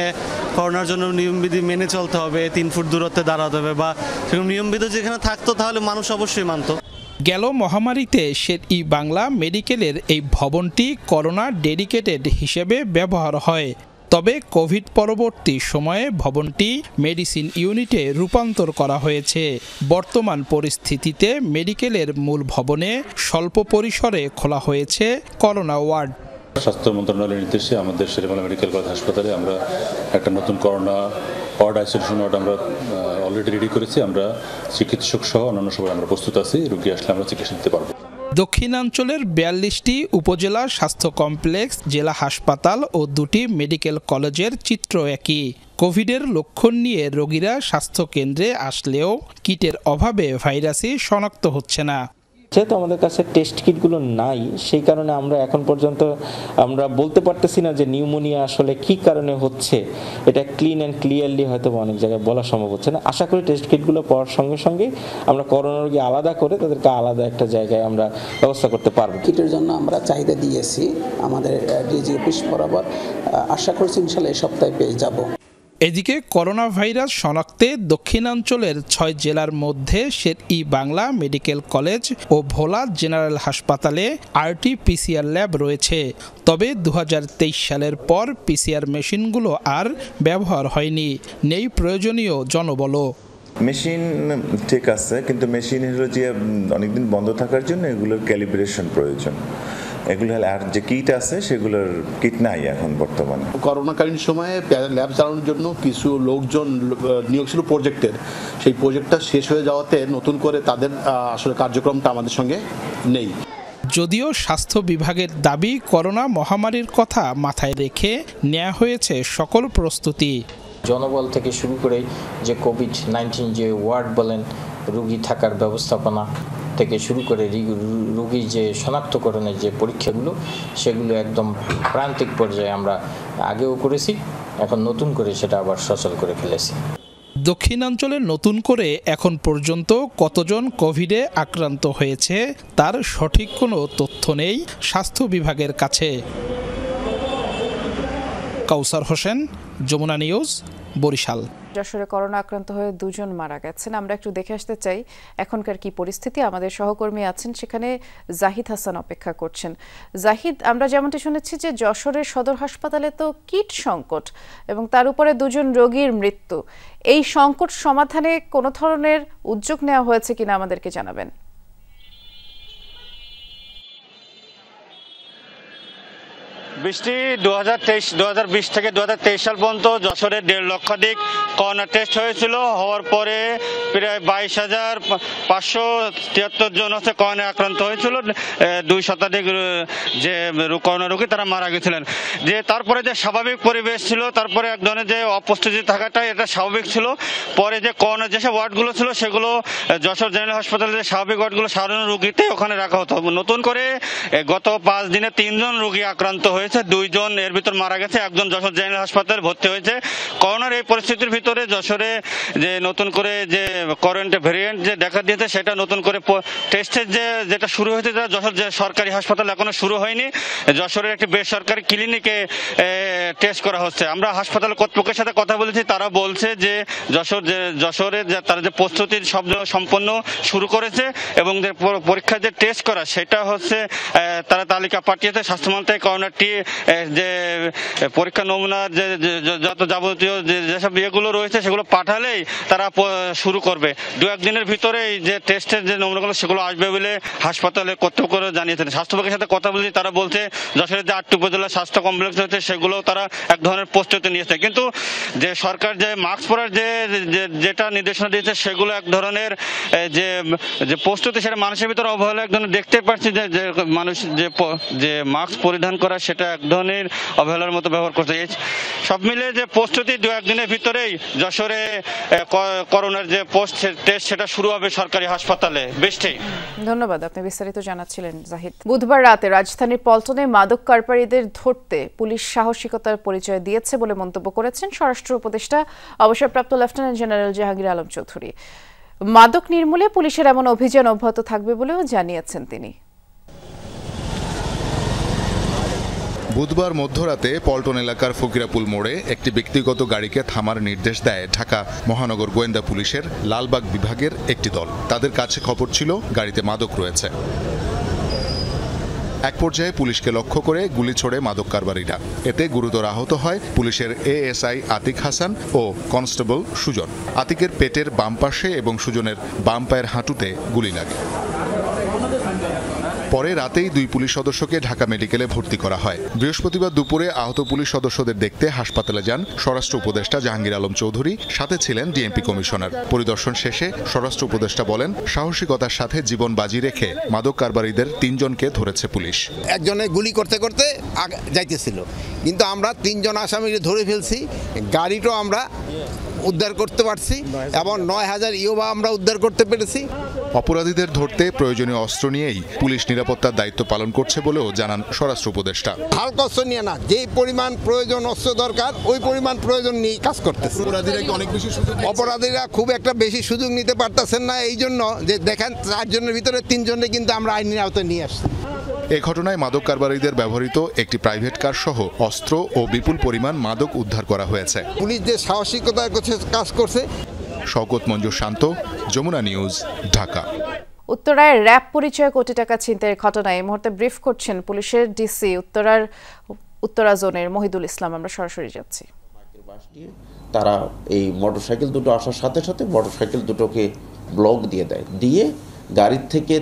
করোনার জন্য নিয়মবিধি মেনে চলতে হবে, 3 ফুট দূরত্বে দাঁড়াতে হবে, বা সেরকম নিয়মবিধি যেখানে থাকতো তাহলে মানুষ অবশ্যই মানত। গেল মহামারীতে শের-ই-বাংলা মেডিকেলের এই ভবনটি করোনা ডেডিকেটেড হিসেবে ব্যবহার হয়। তবে কোভিড পরবর্তী সময়ে ভবনটি মেডিসিন ইউনিটে রূপান্তর করা হয়েছে। বর্তমান পরিস্থিতিতে মেডিকেলের মূল ভবনে স্বল্প পরিসরে খোলা হয়েছে করোনা ওয়ার্ড। স্বাস্থ্য মন্ত্রণালয়ের নির্দেশে আমাদের শের-ই-বাংলা মেডিকেল কলেজ হাসপাতালে আমরা একটা নতুন করোনা ওয়ার্ড, আইসোলেশন ওয়ার্ড আমরা অলরেডি রেডি করেছি। আমরা চিকিৎসক সহ অন্যান্য সবাই আমরা প্রস্তুত আছি। রোগী আসলে আমরা চিকিৎসা দিতে পারবো। দক্ষিণাঞ্চলের 42টি উপজেলা স্বাস্থ্য কমপ্লেক্স, জেলা হাসপাতাল ও 2টি মেডিকেল কলেজের চিত্র একই। কোভিডের লক্ষণ নিয়ে রোগীরা স্বাস্থ্য কেন্দ্রে আসলেও কিটের অভাবে ভাইরাসই শনাক্ত হচ্ছে না। যেহেতু আমাদের কাছে টেস্ট কিটগুলো নাই, সেই কারণে আমরা এখন পর্যন্ত আমরা বলতে পারতেছি না যে নিউমোনিয়া আসলে কি কারণে হচ্ছে। এটা ক্লিন অ্যান্ড ক্লিয়ারলি হয়তো অনেক জায়গায় বলা সম্ভব হচ্ছে না। আশা করি টেস্ট কিটগুলো পাওয়ার সঙ্গে সঙ্গে আমরা করোনা রোগী আলাদা করে তাদেরকে আলাদা একটা জায়গায় আমরা ব্যবস্থা করতে পারবো। কিটের জন্য আমরা চাহিদা দিয়েছি আমাদের ডিজি অফিস বরাবর। আশা করছি ইনশাআল্লাহ এই সপ্তাহে পেয়ে যাব। এদিকে করোনা ভাইরাস শনাক্তে দক্ষিণাঞ্চলের 6 জেলার মধ্যে শের-ই-বাংলা মেডিকেল কলেজ ও ভোলা জেনারেল হাসপাতালে RT-PCR ল্যাব রয়েছে। তবে 2023 সালের পর PCR মেশিনগুলো আর ব্যবহার হয়নি। নেই প্রয়োজনীয় জনবল। মেশিন ঠিক আছে, কিন্তু মেশিনের যে অনেকদিন বন্ধ থাকার জন্য এগুলোর ক্যালিব্রেশন প্রয়োজন। এগুলো আর যে কিট আছে সেগুলোর কিট নাই এখন বর্তমানে। করোনাকালীন সময়ে ল্যাব চালানোর জন্য কিছু লোকজন নিয়োগ ছিল প্রজেক্টের, সেই প্রজেক্টটা শেষ হয়ে যাওয়াতে নতুন করে তাদের আসলে কার্যক্রমটা আমাদের সঙ্গে নেই। যদিও স্বাস্থ্য বিভাগের দাবি করোনা মহামারীর কথা মাথায় রেখে নেওয়া হয়েছে সকল প্রস্তুতি। জনবল থেকে শুরু করে যে কোভিড-19 যে ওয়ার্ড বলেন, রোগী থাকার ব্যবস্থাপনা থেকে শুরু করে রোগীর যে শনাক্তকরণের যে পরীক্ষাগুলো, সেগুলো একদম প্রান্তিক পর্যায়ে আমরা আগেও করেছি, এখন নতুন করে সেটা আবার সচল করে ফেলেছি। দক্ষিণাঞ্চলে নতুন করে এখন পর্যন্ত কতজন কোভিডে আক্রান্ত হয়েছে তার সঠিক কোনো তথ্য নেই স্বাস্থ্য বিভাগের কাছে। কাউসার হোসেন, যমুনা নিউজ, বরিশাল। যশোরে করোনা আক্রান্ত হয়ে 2 জন মারা গেছেন। আমরা একটু দেখে আসতে চাই এখনকার কি পরিস্থিতি। আমাদের সহকর্মী আছেন সেখানে, জাহিদ হাসান অপেক্ষা করছেন। জাহিদ, আমরা যেমনটি শুনেছি যে যশোরের সদর হাসপাতালে তো কিট সংকট এবং তার উপরে 2 জন রোগীর মৃত্যু। এই সংকট সমাধানে কোনো ধরনের উদ্যোগ নেওয়া হয়েছে কিনা আমাদেরকে জানাবেন। বৃষ্টি 2020 থেকে 2023 সাল পর্যন্ত যশোরে 1.5 লক্ষাধিক করোনা টেস্ট হয়েছিল। হওয়ার পরে প্রায় 22,573 জন হচ্ছে করোনায় আক্রান্ত হয়েছিল। 2 শতাধিক যে করোনা রোগী তারা মারা গেছিলেন। যে তারপরে যে স্বাভাবিক পরিবেশ ছিল, তারপরে এক ধরনের যে অপুষ্টি থাকাটা এটা স্বাভাবিক ছিল। পরে যে করোনা যেসব ওয়ার্ডগুলো ছিল সেগুলো যশোর জেনারেল হাসপাতালে যে স্বাভাবিক ওয়ার্ডগুলো সাধারণ রোগীতে ওখানে রাখা হতো। নতুন করে গত 5 দিনে 3 জন রোগী আক্রান্ত হয়েছে, 2 জন এর ভিতর মারা গেছে, 1 জন যশোর জেনারেল হাসপাতালে ভর্তি হয়েছে। করোনার এই পরিস্থিতির ভিতরে যশোরে যে নতুন করে যে করোনা ভ্যারিয়েন্ট যে দেখা দিয়েছে সেটা নতুন করে টেস্টের যেটা শুরু হয়েছে যশোর যে সরকারি হাসপাতাল এখনো শুরু হয়নি। যশোরের একটি বেসরকারি ক্লিনিকে টেস্ট করা হচ্ছে। আমরা হাসপাতাল কর্তৃপক্ষের সাথে কথা বলেছি, তারা বলছে যে যশোরে তারা যে প্রস্তুতি সব সম্পন্ন শুরু করেছে এবং যে পরীক্ষা যে টেস্ট করা সেটা হচ্ছে তারা তালিকা পাঠিয়েছে স্বাস্থ্য মন্ত্রণালয়। করোনাটি যে পরীক্ষা নমুনার যে যত যাবতীয় যেসব ইয়েগুলো রয়েছে সেগুলো পাঠালেই তারা শুরু করবে। 2-1 দিনের ভিতরেই যে টেস্টের যে নমুনাগুলো সেগুলো আসবে বলে হাসপাতালে কর্তৃপক্ষ জানিয়েছেন। স্বাস্থ্যবিভাগের সাথে কথা বলেছি, তারা বলছে যশোরের যে 8টি উপজেলা স্বাস্থ্য কমপ্লেক্স রয়েছে সেগুলো তারা এক ধরনের প্রস্তুতি নিয়েছে। কিন্তু যে সরকার যে মাস্ক পরার যেটা নির্দেশনা দিয়েছে সেগুলো এক ধরনের যে প্রস্তুতি সেটা মানুষের ভিতরে অবহেলা এক ধরনের দেখতে পাচ্ছি যে মানুষ যে মাস্ক পরিধান করা সেটা এক ধরনের অবহেলার মতো ব্যবহার করছে। সব মিলে যে প্রস্তুতি 2-1 দিনের ভিতরেই যশোরে করোনার যে পোস্ট টেস্ট সেটা শুরু হবে সরকারি হাসপাতালে। বৃষ্টি, ধন্যবাদ, আপনি বিস্তারিত জানাচ্ছিলেন জাহিদ। বুধবার রাতে রাজধানীর পল্টনে মাদক কারবারিদের ধরতে পুলিশ সাহসিকতার পরিচয় দিয়েছে বলে মন্তব্য করেছেন স্বরাষ্ট্র উপদেষ্টা অবসরপ্রাপ্ত লেফটেন্যান্ট জেনারেল জাহাঙ্গীর আলম চৌধুরী। মাদক নির্মূলে পুলিশের এমন অভিযান অব্যাহত থাকবে বলেও জানিয়েছেন তিনি। বুধবার মধ্যরাতে পল্টন এলাকার ফকিরাপুল মোড়ে একটি ব্যক্তিগত গাড়িকে থামার নির্দেশ দেয় ঢাকা মহানগর গোয়েন্দা পুলিশের লালবাগ বিভাগের একটি দল। তাদের কাছে খবর ছিল গাড়িতে মাদক রয়েছে। এক পর্যায়ে পুলিশকে লক্ষ্য করে গুলি ছোড়ে মাদক কারবারিরা। এতে গুরুতর আহত হয় পুলিশের এএসআই আতিক হাসান ও কনস্টেবল সুজন। আতিকের পেটের বাম পাশে এবং সুজনের বাম পায়ের হাঁটুতে গুলি লাগে। পরে রাতেই 2 পুলিশ সদস্যকে ঢাকা মেডিকেলে ভর্তি করা হয়। বৃহস্পতিবার দুপুরে আহত পুলিশ সদস্যদের দেখতে হাসপাতালে যান স্বরাষ্ট্র উপদেষ্টা জাহাঙ্গীর আলম চৌধুরী, সাথে ছিলেন ডিএমপি কমিশনার। পরিদর্শন শেষে স্বরাষ্ট্র উপদেষ্টা বলেন, সাহসিকতার সাথে জীবন বাজি রেখে মাদক কারবারিদের 3 জনকে ধরেছে পুলিশ। একজনে গুলি করতে করতে যাইতেছিল, কিন্তু আমরা 3 জন আসামিকে ধরে ফেলছি। গাড়িটাও আমরা উদ্ধার করতে পারছি এবং 9000 ইয়োবা আমরা উদ্ধার করতে পেরেছি। অপরাধীদের ধরতে প্রয়োজনীয় অস্ত্র নিয়েই পুলিশ নিরাপত্তার দায়িত্ব পালন করছে বলেও জানান স্বরাষ্ট্র উপদেষ্টা। হালকা অস্ত্র নিয়ে না, যে পরিমাণ প্রয়োজন অস্ত্র দরকার ওই পরিমাণ প্রয়োজন নিয়ে কাজ করতেছে। অপরাধীরা খুব একটা বেশি সুযোগ নিতে পারতেছেন না, এই জন্য যে দেখেন 4 জনের ভিতরে 3 জনকে কিন্তু আমরা আইনের আওতায় নিয়ে আসছি। এ ঘটনায় মাদক কারবারিদের ব্যবহৃত একটি প্রাইভেট কার সহ অস্ত্র ও বিপুল পরিমাণ মাদক উদ্ধার করা হয়েছে। পুলিশ যে সাহসিকতার কাজ করছে। শওকত মঞ্জুর শান্ত, যমুনা নিউজ, ঢাকা। উত্তরায় র্যাব পরিচয়ে কোটি টাকা ছিনতাইয়ের ঘটনায় এই মুহূর্তে ব্রিফ করছেন পুলিশের ডিসি উত্তরা জোনের মহিদুল ইসলাম। আমরা সরাসরি যাচ্ছি। তারা এই মোটরসাইকেল দুটো আসার সাথে সাথে মোটরসাইকেল দুটোকে ব্লক দিয়ে দেয়, দিয়ে গাড়ির থেকে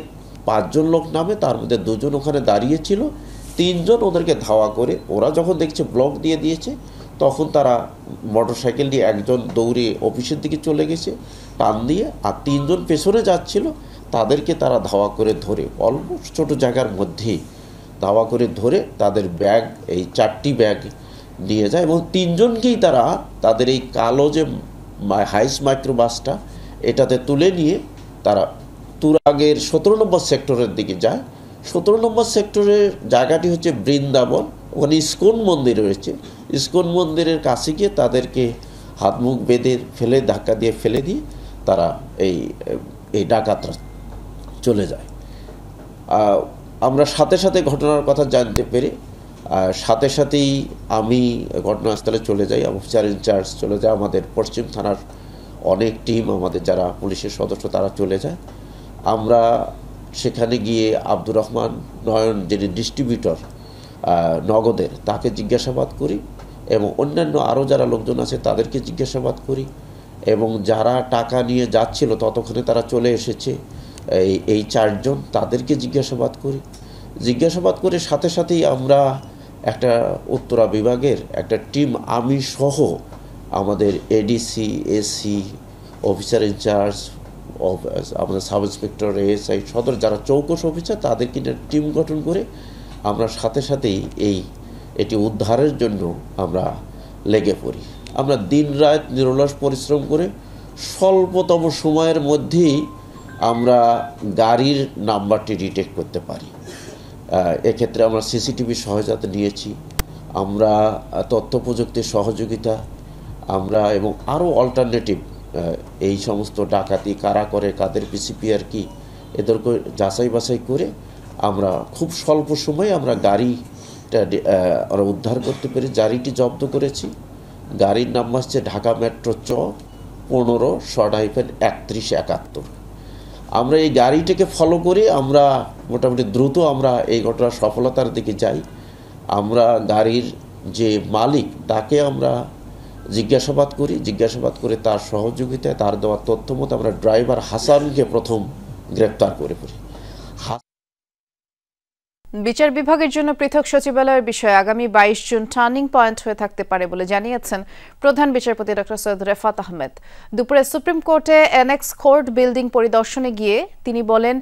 5 জন লোক নামে, তার মধ্যে 2 জন ওখানে দাঁড়িয়েছিল, 3 জন ওদেরকে ধাওয়া করে। ওরা যখন দেখছে ব্লক দিয়ে দিয়েছে তখন তারা মোটরসাইকেল দিয়ে একজন দৌড়ে অফিসের দিকে চলে গেছে টান দিয়ে, আর 3 জন পেছনে যাচ্ছিল তাদেরকে তারা ধাওয়া করে ধরে অলমোস্ট ছোটো জায়গার মধ্যেই ধাওয়া করে ধরে তাদের ব্যাগ, এই 4টি ব্যাগ নিয়ে যায় এবং 3 জনকেই তারা তাদের এই কালো যে হাইস মাইক্রোবাসটা এটাতে তুলে নিয়ে তারা তুরাগের 17 নম্বর সেক্টরের দিকে যায়। 17 নম্বর সেক্টরের জায়গাটি হচ্ছে বৃন্দাবন, ওখানে ইস্কন মন্দির রয়েছে। ইস্কন মন্দিরের কাছে গিয়ে তাদেরকে হাত মুখ বেঁধে ফেলে, ধাক্কা দিয়ে ফেলে দিয়ে তারা এই ডাকাতরা চলে যায়। আমরা সাথে সাথে ঘটনার কথা জানতে পেরে সাথে সাথেই আমি ঘটনাস্থলে চলে যাই, অফিসার ইনচার্জ চলে যায়, আমাদের পশ্চিম থানার অনেক টিম, আমাদের যারা পুলিশের সদস্য তারা চলে যায়। আমরা সেখানে গিয়ে আব্দুর রহমান নয়ন, যিনি ডিস্ট্রিবিউটর নগদের, তাকে জিজ্ঞাসাবাদ করি এবং অন্যান্য আরও যারা লোকজন আছে তাদেরকে জিজ্ঞাসাবাদ করি এবং যারা টাকা নিয়ে যাচ্ছিল ততক্ষণে তারা চলে এসেছে এই 4 জন, তাদেরকে জিজ্ঞাসাবাদ করি। জিজ্ঞাসাবাদ করে সাথে সাথেই আমরা একটা উত্তরা বিভাগের একটা টিম, আমি সহ আমাদের এডিসি, এসি, অফিসার ইনচার্জ, আমাদের সাব ইন্সপেক্টর, এএসআই, সদর যারা চৌকস অফিসার, তাদেরকে টিম গঠন করে আমরা সাথে সাথেই এটি উদ্ধারের জন্য আমরা লেগে পড়ি। আমরা দিন রাত নিরলস পরিশ্রম করে স্বল্পতম সময়ের মধ্যেই আমরা গাড়ির নাম্বারটি ডিটেক্ট করতে পারি। এক্ষেত্রে আমরা সিসিটিভি সহায়তা নিয়েছি, আমরা তথ্য প্রযুক্তির সহযোগিতা, আমরা এবং আরও অল্টারনেটিভ এই সমস্ত ডাকাতি কারা করে, কাদের পিসিপিআর কি, এদেরকে যাচাই বাছাই করে আমরা খুব স্বল্প সময়ে আমরা গাড়িটা উদ্ধার করতে পেরে গাড়িটি জব্দ করেছি। গাড়ির নাম হচ্ছে ঢাকা মেট্রো চ 15/3171। আমরা এই গাড়িটাকে ফলো করে আমরা মোটামুটি দ্রুত আমরা এই ঘটনার সফলতার দিকে যাই। আমরা গাড়ির যে মালিক তাকে আমরা জিজ্ঞাসাবাদ করি, জিজ্ঞাসাবাদ করে তার সহযোগিতায়, তার দেওয়া তথ্য মতো আমরা ড্রাইভার হাসানকে প্রথম গ্রেপ্তার করে ফেলি। বিচার বিভাগের জন্য পৃথক সচিবালয়ের বিষয়ে আগামী 22 জুন টার্নিং পয়েন্ট হয়ে থাকতে পারে বলে জানিয়েছেন প্রধান বিচারপতি ডক্টর সৈয়দ রেফাত আহমেদ। দুপুরে সুপ্রিম কোর্টে অ্যানেক্স কোর্ট বিল্ডিং পরিদর্শনে গিয়ে তিনি বলেন,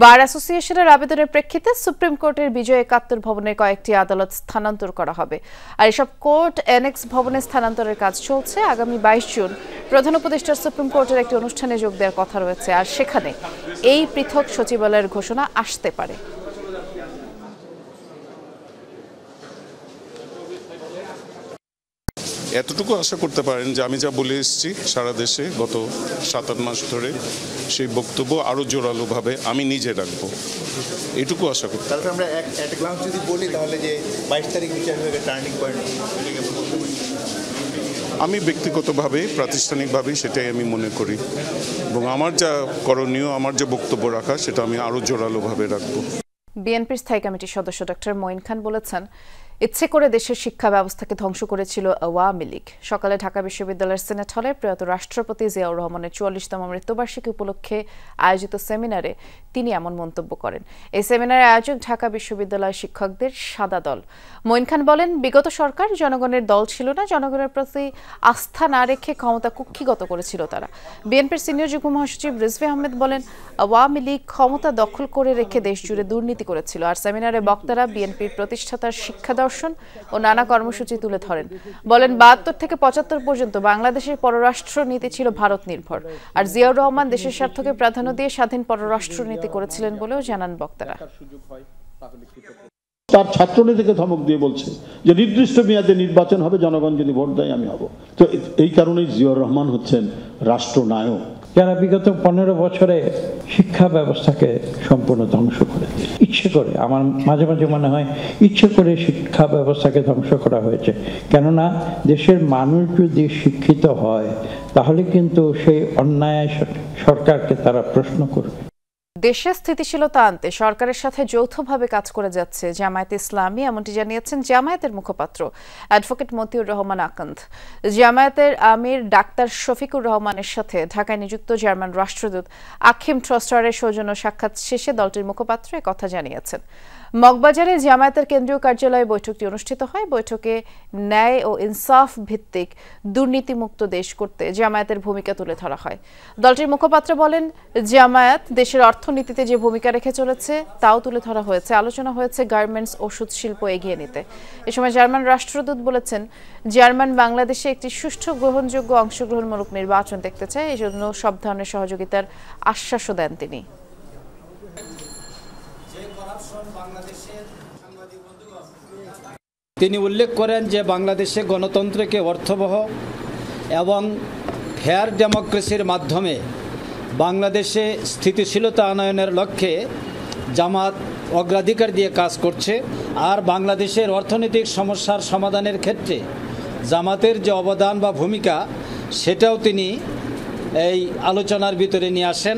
বার অ্যাসোসিয়েশনের আবেদনের প্রেক্ষিতে সুপ্রিম কোর্টের বিজয় 71 ভবনের কয়েকটি আদালত স্থানান্তর করা হবে, আর এসব কোর্ট অ্যানেক্স ভবনে স্থানান্তরের কাজ চলছে। আগামী 22 জুন প্রধান উপদেষ্টার সুপ্রিম কোর্টের একটি অনুষ্ঠানে যোগ দেওয়ার কথা রয়েছে, আর সেখানে এই পৃথক সচিবালয়ের ঘোষণা আসতে পারে। এতটুকু আশা করতে পারেন যে আমি যা বলে এসেছি সারা দেশে গত 7-8 মাস ধরে, সেই বক্তব্য আরও জোরালোভাবে আমি নিজে রাখবো, এটুকু আশা করতে। তাহলে আমরা একটা গ্লান্স যদি বলি তাহলে যে 22 তারিখ বিচার বিভাগের টার্নিং পয়েন্ট, আমি ব্যক্তিগতভাবে প্রাতিষ্ঠানিকভাবে সেটাই আমি মনে করি এবং আমার যা করণীয়, আমার যে বক্তব্য রাখা সেটা আমি আরও জোরালোভাবে রাখবো। বিএনপির স্থায়ী কমিটির সদস্য ডক্টর মঈন খান বলেছেন, ইচ্ছে করে দেশের শিক্ষা ব্যবস্থাকে ধ্বংস করেছিল আওয়ামী লীগ। সকালে ঢাকা বিশ্ববিদ্যালয়ের সিনেট হলে প্রয়াত রাষ্ট্রপতি জিয়াউর রহমানের 44তম মৃত্যুবার্ষিকী উপলক্ষে আয়োজিত সেমিনারে তিনি এমন মন্তব্য করেন। এই সেমিনারের আয়োজক ঢাকা বিশ্ববিদ্যালয়ের শিক্ষকদের সাদা দল। মঈন খান বলেন, বিগত সরকার জনগণের দল ছিল না, জনগণের প্রতি আস্থা না রেখে ক্ষমতা কুক্ষিগত করেছিল তারা। বিএনপির সিনিয়র যুগ্ম মহাসচিব রিজভী আহমেদ বলেন, আওয়ামী লীগ ক্ষমতা দখল করে রেখে দেশ জুড়ে দুর্নীতি করেছিল। আর সেমিনারে বক্তারা বিএনপির প্রতিষ্ঠাতার শিক্ষা দর্শন ও নানা কর্মসূচি তুলে ধরেন। বলেন, 72 থেকে 75 পর্যন্ত বাংলাদেশের পররাষ্ট্র নীতি ছিল ভারত নির্ভর, আর জিয়াউর রহমান দেশের স্বার্থকে প্রাধান্য দিয়ে স্বাধীন পররাষ্ট্র নীতি করেছিলেন বলেও জানান বক্তারা। তার ছাত্রনেতাকে ধমক দিয়ে বলছে যে নির্দিষ্ট মেয়াদে নির্বাচন হবে, জনগণ যদি ভোট দেয় আমি হব। তো এই কারণেই জিয়াউর রহমান হচ্ছেন রাষ্ট্রনায়ক, যারা বিগত 15 বছরে শিক্ষা ব্যবস্থাকে সম্পূর্ণ ধ্বংস করে ইচ্ছে করে, আমার মাঝে মাঝে মনে হয় ইচ্ছে করে শিক্ষা ব্যবস্থাকে ধ্বংস করা হয়েছে। কেননা দেশের মানুষ যদি শিক্ষিত হয় তাহলে কিন্তু সেই অন্যায় সরকারকে তারা প্রশ্ন করবে। দেশে স্থিতিশীলতা আনতে সরকারের সাথে যৌথভাবে কাজ করে যাচ্ছে জামায়াতে ইসলামী, এমনটি জানিয়েছেন জামায়াতের মুখপাত্র অ্যাডভোকেট মতিউর রহমান আকন্দ। জামায়াতের আমির ডাক্তার শফিকুর রহমানের সাথে ঢাকায় নিযুক্ত জার্মান রাষ্ট্রদূত আখিম ট্রস্টারের সৌজন্য সাক্ষাৎ শেষে দলটির মুখপাত্র কথা জানিয়েছেন। মগবাজারে জামায়াতের কেন্দ্রীয় কার্যালয়ে বৈঠকটি অনুষ্ঠিত হয়। বৈঠকে ন্যায় ও ইনসাফ ভিত্তিক দুর্নীতিমুক্ত দেশ করতে জামায়াতের ভূমিকা তুলে ধরা হয়। দলটির মুখপাত্র বলেন, জামায়াত দেশের অর্থনীতিতে যে ভূমিকা রেখে চলেছে তাও তুলে ধরা হয়েছে। আলোচনা হয়েছে গার্মেন্টস, ওষুধ শিল্প এগিয়ে নিতে। এ সময় জার্মান রাষ্ট্রদূত বলেছেন, জার্মান বাংলাদেশে একটি সুষ্ঠু, গ্রহণযোগ্য, অংশগ্রহণমূলক নির্বাচন দেখতে চায়, এই জন্য সব ধরনের সহযোগিতার আশ্বাসও দেন তিনি। তিনি উল্লেখ করেন যে বাংলাদেশে গণতন্ত্রকে অর্থবহ এবং ফেয়ার ডেমোক্রেসির মাধ্যমে বাংলাদেশে স্থিতিশীলতা আনয়নের লক্ষ্যে জামাত অগ্রাধিকার দিয়ে কাজ করছে। আর বাংলাদেশের অর্থনৈতিক সমস্যার সমাধানের ক্ষেত্রে জামাতের যে অবদান বা ভূমিকা সেটাও তিনি এই আলোচনার ভিতরে নিয়ে আসেন।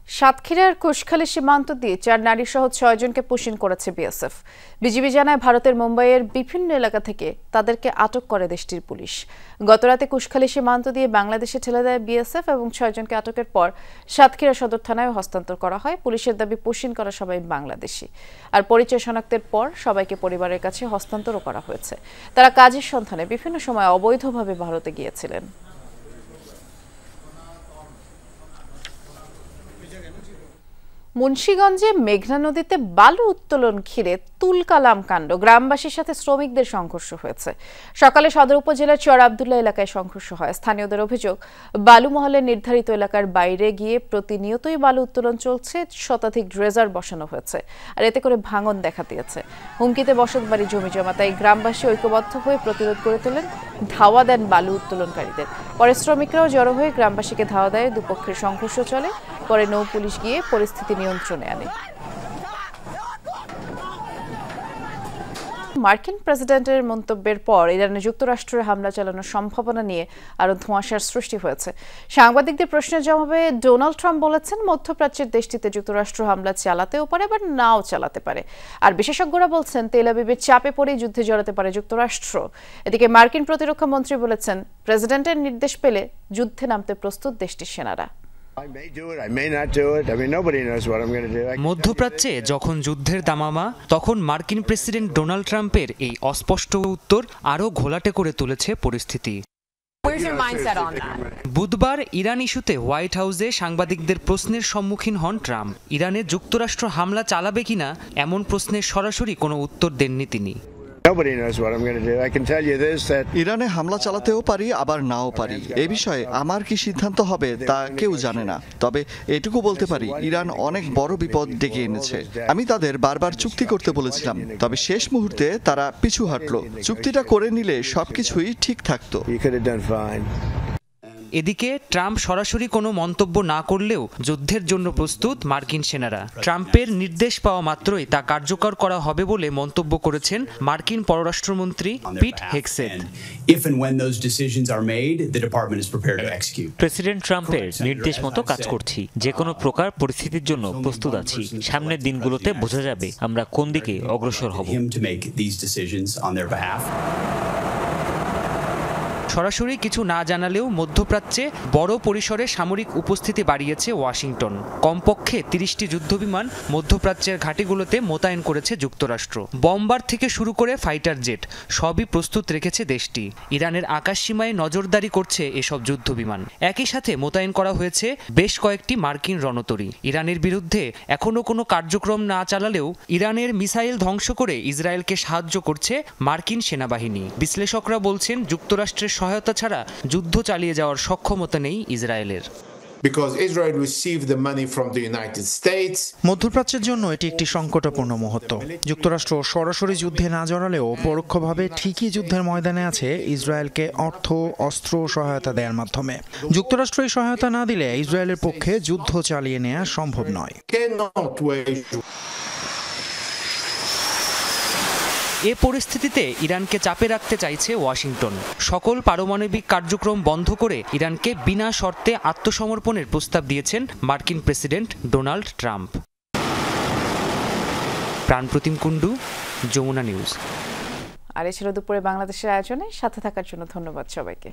সাতক্ষীরার কুশখালী সীমান্ত দিয়ে 4 নারী সহ 6 জনকে পুশিন করেছে বিএসএফ। বিজিবি জানায় ভারতের মুম্বাইয়ের বিভিন্ন এলাকা থেকে তাদেরকে আটক করে দেশটির পুলিশ। গতরাতে কুশখালী সীমান্ত দিয়ে বাংলাদেশে ঠেলে দেয় বিএসএফ এবং 6 জনকে আটকের পর সাতক্ষীরা সদর থানায় হস্তান্তর করা হয়। পুলিশের দাবি পুশিন করা সবাই বাংলাদেশি। আর পরিচয় শনাক্তের পর সবাইকে পরিবারের কাছে হস্তান্তরও করা হয়েছে। তারা কাজের সন্ধানে বিভিন্ন সময় অবৈধভাবে ভারতে গিয়েছিলেন। মুন্সিগঞ্জে মেঘনা নদীতে বালু উত্তোলন ঘিরে তুলকালাম কাণ্ড, গ্রামবাসীর সাথে শ্রমিকদের সংঘর্ষ হয়েছে। সকালে সদর উপজেলার চর আবদুল্লাহ এলাকায় সংঘর্ষ হয়। স্থানীয়দের অভিযোগ, বালু মহলের নির্ধারিত এলাকার বাইরে গিয়ে প্রতিনিয়তই বালু উত্তোলন চলছে, শতাধিক ড্রেজার বসানো হয়েছে, আর এতে করে ভাঙন দেখা দিয়েছে। হুমকিতে বসতবাড়ি জমি জমা, তাই গ্রামবাসী ঐক্যবদ্ধ হয়ে প্রতিরোধ করে তোলেন, ধাওয়া দেন বালু উত্তোলনকারীদের। পরে শ্রমিকরাও জড়ো হয়ে গ্রামবাসীকে ধাওয়া দেয়, দুপক্ষের সংঘর্ষ চলে। পরে নৌ পুলিশ গিয়ে পরিস্থিতি নিয়ন্ত্রণে আনে। মার্কিন প্রেসিডেন্টের মন্তব্যের পর ইরানে যুক্তরাষ্ট্রের হামলা চালানোর সম্ভাবনা নিয়ে আরো ধোঁয়াশার সৃষ্টি হয়েছে। সাংবাদিকদের প্রশ্নের জবাবে ডোনাল্ড ট্রাম্প বলেছেন, মধ্যপ্রাচ্যের দেশটিতে যুক্তরাষ্ট্র হামলা চালাতেও পারে, আবার নাও চালাতে পারে। আর বিশেষজ্ঞরা বলছেন, তেল আবিবের চাপে পড়েই যুদ্ধে জড়াতে পারে যুক্তরাষ্ট্র। এদিকে মার্কিন প্রতিরক্ষা মন্ত্রী বলেছেন, প্রেসিডেন্টের নির্দেশ পেলে যুদ্ধে নামতে প্রস্তুত দেশটির সেনারা। মধ্যপ্রাচ্যে যখন যুদ্ধের দামামা, তখন মার্কিন প্রেসিডেন্ট ডোনাল্ড ট্রাম্পের এই অস্পষ্ট উত্তর আরও ঘোলাটে করে তুলেছে পরিস্থিতি। বুধবার ইরান ইস্যুতে হোয়াইট হাউসে সাংবাদিকদের প্রশ্নের সম্মুখীন হন ট্রাম্প। ইরানে যুক্তরাষ্ট্র হামলা চালাবে কিনা এমন প্রশ্নের সরাসরি কোনো উত্তর দেননি তিনি। ইরানে হামলা চালাতেও পারি, আবার নাও পারি। এই বিষয়ে আমার কি সিদ্ধান্ত হবে তা কেউ জানে না। তবে এটুকু বলতে পারি, ইরান অনেক বড় বিপদ ডেকে এনেছে। আমি তাদের বারবার চুক্তি করতে বলেছিলাম, তবে শেষ মুহূর্তে তারা পিছু হাঁটলো। চুক্তিটা করে নিলে সবকিছুই ঠিক থাকতো। এদিকে ট্রাম্প সরাসরি কোনো মন্তব্য না করলেও যুদ্ধের জন্য প্রস্তুত মার্কিন সেনারা। ট্রাম্পের নির্দেশ পাওয়া মাত্রই তা কার্যকর করা হবে বলে মন্তব্য করেছেন মার্কিন পররাষ্ট্রমন্ত্রী পিট হেগসেথ। প্রেসিডেন্ট ট্রাম্পের নির্দেশ মতো কাজ করছি। যে কোনো প্রকার পরিস্থিতির জন্য প্রস্তুত আছি। সামনের দিনগুলোতে বোঝা যাবে আমরা কোন দিকে অগ্রসর হব। সরাসরি কিছু না জানালেও মধ্যপ্রাচ্যে বড় পরিসরে সামরিক উপস্থিতি বাড়িয়েছে ওয়াশিংটন। কমপক্ষে 30টি যুদ্ধবিমান মধ্যপ্রাচ্যের ঘাঁটিগুলোতে মোতায়েন করেছে যুক্তরাষ্ট্র। বম্বার থেকে শুরু করে ফাইটার জেট সবই প্রস্তুত রেখেছে দেশটি। ইরানের আকাশসীমায় নজরদারি করছে এসব যুদ্ধবিমান। একই সাথে মোতায়েন করা হয়েছে বেশ কয়েকটি মার্কিন রণতরী। ইরানের বিরুদ্ধে এখনও কোনো কার্যক্রম না চালালেও ইরানের মিসাইল ধ্বংস করে ইসরায়েলকে সাহায্য করছে মার্কিন সেনাবাহিনী। বিশ্লেষকরা বলছেন, যুক্তরাষ্ট্রের সহায়তা ছাড়া যুদ্ধ চালিয়ে যাওয়ার সক্ষমতা নেই ইসরায়েলের। মধ্যপ্রাচ্যের জন্য এটি একটি সংকটপূর্ণ মুহূর্ত। যুক্তরাষ্ট্র সরাসরি যুদ্ধে না জড়ালেও পরোক্ষভাবে ঠিকই যুদ্ধের ময়দানে আছে ইসরায়েলকে অর্থ, অস্ত্র সহায়তা দেওয়ার মাধ্যমে। যুক্তরাষ্ট্র এই সহায়তা না দিলে ইসরায়েলের পক্ষে যুদ্ধ চালিয়ে নেওয়া সম্ভব নয়। এ পরিস্থিতিতে ইরানকে চাপে রাখতে চাইছে ওয়াশিংটন। সকল পারমাণবিক কার্যক্রম বন্ধ করে ইরানকে বিনা শর্তে আত্মসমর্পণের প্রস্তাব দিয়েছেন মার্কিন president Donald Trump. Pranpratim Kundu, Jamuna news. আর এ ছিল দুপুরে বাংলাদেশের আয়োজনে। সাথে থাকার জন্য ধন্যবাদ সবাইকে।